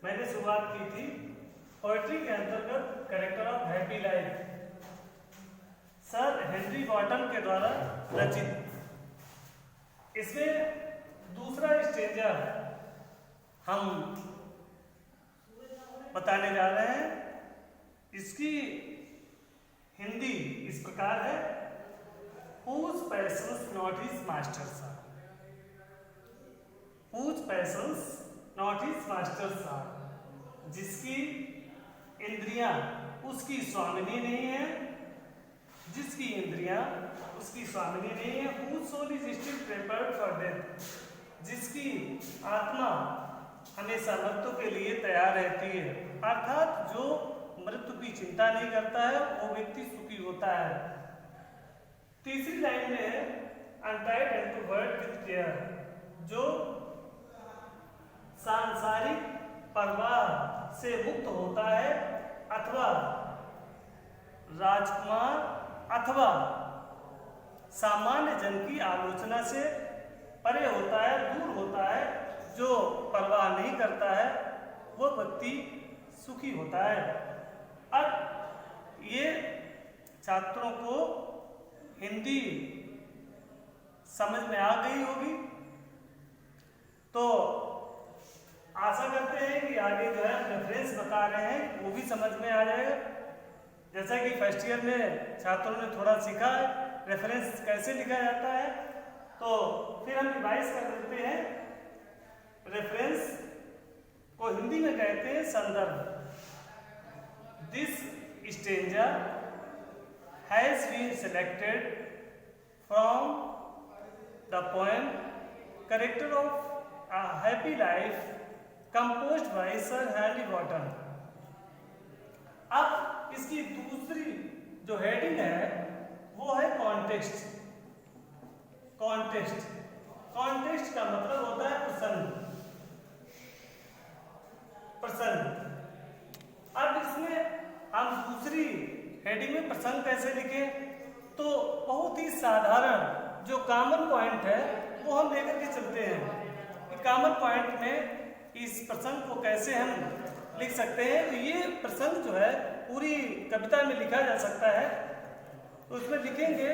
मैंने शुरुआत की थी पोएट्री के अंतर्गत character of happy life, sir Henry Wotton के द्वारा रचित। इसमें दूसरा स्टेंजा हम बताने जा रहे हैं। इसकी हिंदी इस प्रकार है, Whose passions not his masters are, whose passions not his masters are, जिसकी इंद्रियां उसकी स्वामिनी नहीं है, जिसकी इंद्रियां उसकी स्वामिनी नहीं है। Whose soul is still prepared for death, जिसकी आत्मा हमेशा मृत्यु के लिए तैयार रहती है, अर्थात जो मृत्यु की चिंता नहीं करता है वो व्यक्ति सुखी होता है। तीसरी लाइन में है untied and to world with care, जो सांसारिक परवाह से मुक्त होता है अथवा राजकुमार अथवा सामान्य जन की आलोचना से परे होता है, दूर होता है। जो परवाह नहीं करता है वो व्यक्ति सुखी होता है। अब ये छात्रों को हिंदी समझ में आ गई होगी, तो आशा करते हैं कि आगे जो है रेफरेंस बता रहे हैं वो भी समझ में आ जाएगा। जैसा कि फर्स्ट ईयर में छात्रों ने थोड़ा सीखा है रेफरेंस कैसे लिखा जाता है, तो फिर हम रिवाइज कर देते हैं। रेफरेंस को हिंदी में कहते हैं संदर्भ। This stanza has been selected from the poem Character of a Happy Life composed by Sir Henry Wotton। अब इसकी दूसरी जो हेडिंग है वो है कॉन्टेक्स्ट। कॉन्टेक्स्ट कॉन्टेक्स्ट का मतलब होता है प्रसंग। प्रसंग। अब इसमें हम दूसरी हेडिंग में प्रसंग कैसे लिखें, तो बहुत ही साधारण जो कॉमन पॉइंट है वो हम लेकर के चलते हैं। कॉमन पॉइंट में इस प्रसंग को कैसे हम लिख सकते हैं, तो ये प्रसंग जो है पूरी कविता में लिखा जा सकता है। तो उसमें लिखेंगे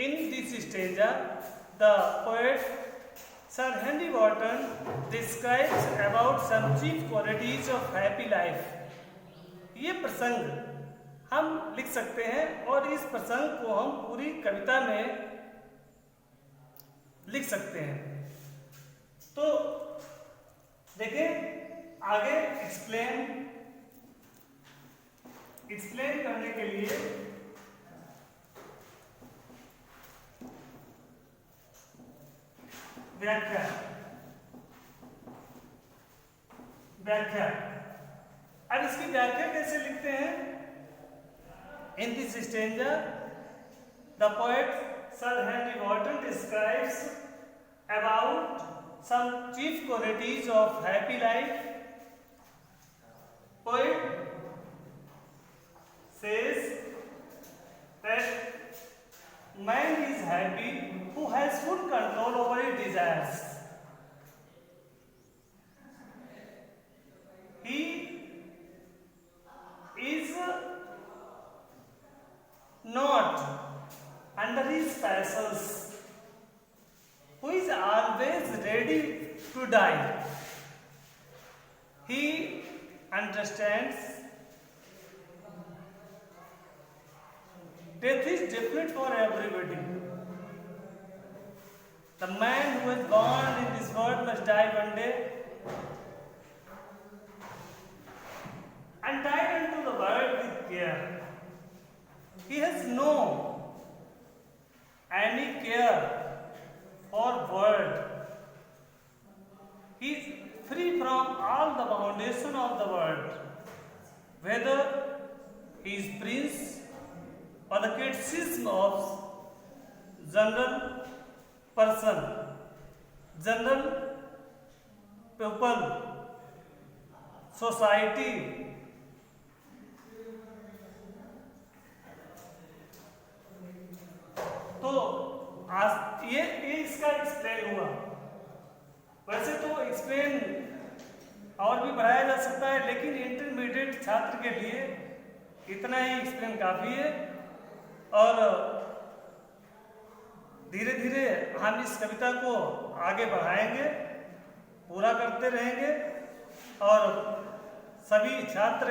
in this stanza the poet sir Henry Wotton describes about some chief qualities of happy life. ये प्रसंग हम लिख सकते हैं और इस प्रसंग को हम पूरी कविता में लिख सकते हैं। तो देखें आगे एक्सप्लेन करने के लिए व्याख्या। अब इसकी व्याख्या कैसे लिखते हैं? In this stanza, the poet Sir Henry Wotton describes about some chief qualities of happy life. Poet says that man is happy who has full control over his desires. He is not under his passions, who is always ready to die. He understands death is definite for everybody. The man who is born in this world must die one day, and died unto the world with care. He has no any care for world. He is free from all the foundation of the world, whether he is prince or the criticism of general person, general people, society। तो आज ये इसका explain हुआ। वैसे तो explain और भी बढ़ाया इंटरमीडिएट छात्र के लिए इतना ही एक्सप्लेन काफ़ी है। और धीरे धीरे हम इस कविता को आगे बढ़ाएंगे, पूरा करते रहेंगे और सभी छात्र